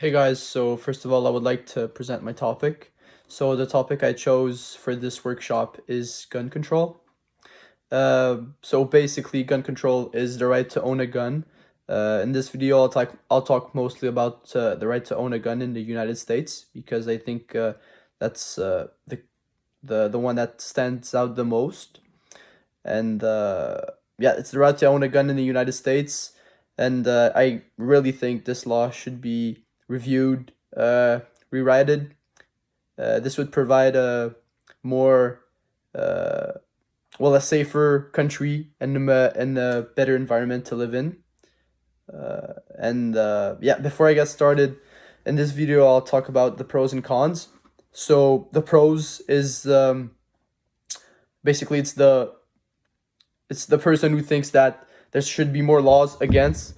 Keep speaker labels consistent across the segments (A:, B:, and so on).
A: Hey guys, so first of all, I would like to present my topic. So the topic I chose for this workshop is gun control. So basically, gun control is the right to own a gun. In this video, I'll talk mostly about the right to own a gun in the United States because I think that's the one that stands out the most. And yeah, it's the right to own a gun in the United States, and I really think this law should be reviewed, rewrited. This would provide a more, uh, well, a safer country and a better environment to live in. And yeah, before I get started in this video, I'll talk about the pros and cons. So the pros is basically it's the person who thinks that there should be more laws against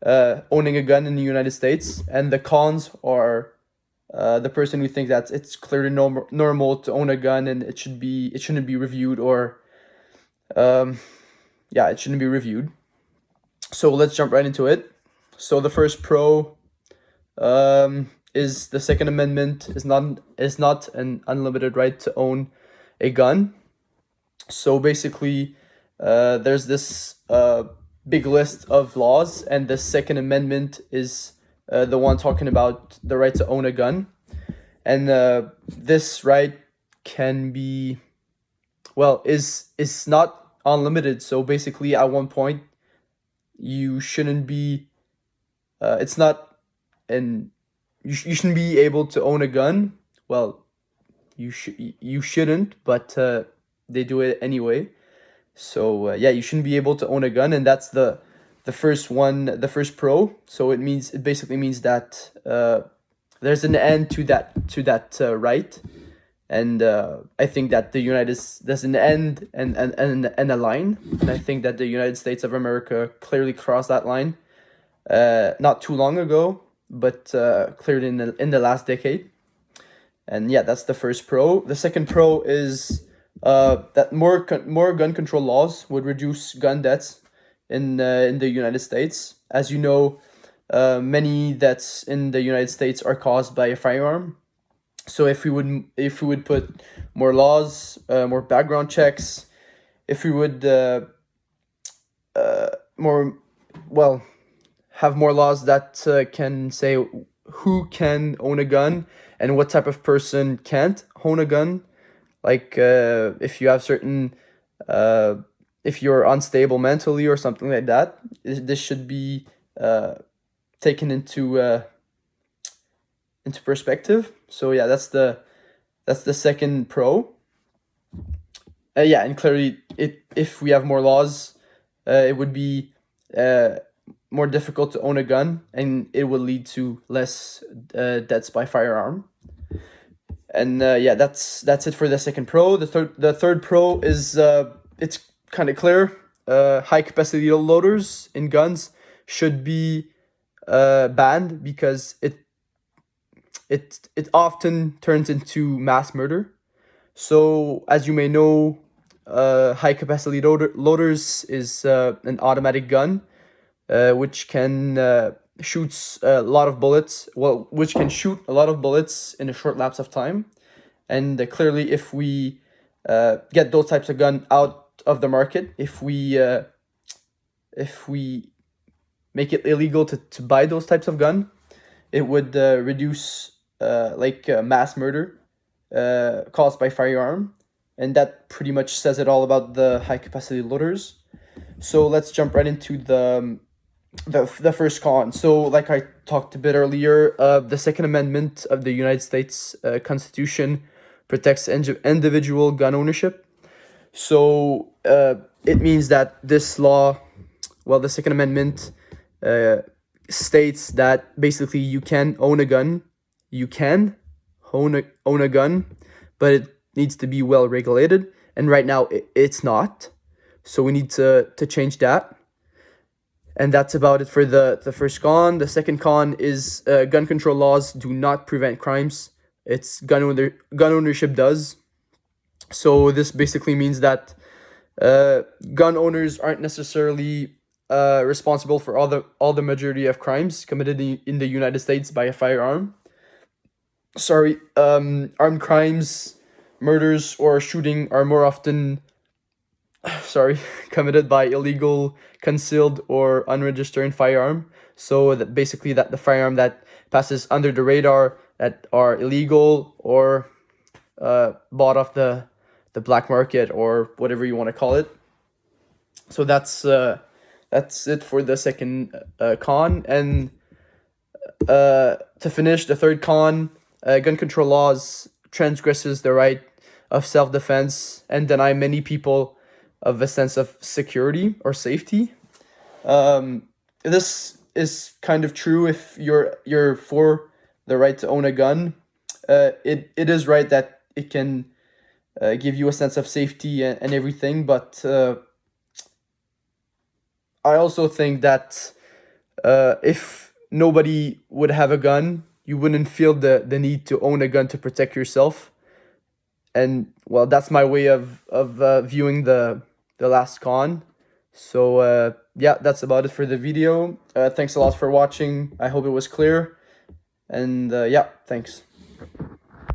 A: owning a gun in the United States, and the cons are the person who thinks that it's clearly normal to own a gun and it shouldn't be reviewed or um, yeah, it shouldn't be reviewed. So let's jump right into it. So the first pro is the Second Amendment is not an unlimited right to own a gun. So basically, there's this big list of laws, and the Second Amendment is the one talking about the right to own a gun. And this right can be, well, is not unlimited. So basically, at one point, you shouldn't be. It's not, and you shouldn't be able to own a gun. Well, you shouldn't, but they do it anyway. So yeah, you shouldn't be able to own a gun, and that's the first one, the first pro. So it basically means that there's an end to that right, and I think that there's an end and a line, and I think that the United States of America clearly crossed that line, not too long ago, but clearly in the last decade. And yeah, that's the first pro. The second pro is that more gun control laws would reduce gun deaths in the United States. As you know, many deaths in the United States are caused by a firearm. So if we would put more laws, more background checks, if we would more well have more laws that can say who can own a gun and what type of person can't own a gun, like if you have certain uh, if you're unstable mentally or something like that, this should be taken into perspective. So yeah, that's the second pro. Yeah, and clearly, if we have more laws, it would be uh, more difficult to own a gun, and it would lead to less deaths by firearm. And yeah, that's it for the second pro. The third pro is it's kind of clear. High capacity loaders in guns should be banned because it often turns into mass murder. So as you may know, high capacity loaders is an automatic gun which can shoots a lot of bullets. Well, which can shoot a lot of bullets in a short lapse of time. And clearly, if we get those types of gun out of the market, if we make it illegal to buy those types of gun, it would reduce mass murder caused by firearm, and that pretty much says it all about the high capacity loaders. So let's jump right into the first con. So, like I talked a bit earlier, the Second Amendment of the United States Constitution protects individual gun ownership. So it means that this law, well, the Second Amendment states that basically you can own a gun, you can own a gun, but it needs to be well regulated. And right now it's not. So we need to change that. And that's about it for the first con. The second con is gun control laws do not prevent crimes. It's gun ownership does. So this basically means that gun owners aren't necessarily responsible for all the majority of crimes committed in the United States by a firearm. Sorry, armed crimes, murders, or shooting are more often, sorry, committed by illegal, concealed, or unregistered firearm. So that basically that the firearm that passes under the radar, that are illegal or bought off the black market or whatever you want to call it. So that's it for the second con. And to finish, the third con, gun control laws transgresses the right of self-defense and deny many people of a sense of security or safety. This is kind of true if you're for the right to own a gun. It is right that it can give you a sense of safety and everything, but I also think that if nobody would have a gun, you wouldn't feel the need to own a gun to protect yourself. And well, that's my way of viewing the last con. So yeah, that's about it for the video. Thanks a lot for watching. I hope it was clear. And yeah, thanks.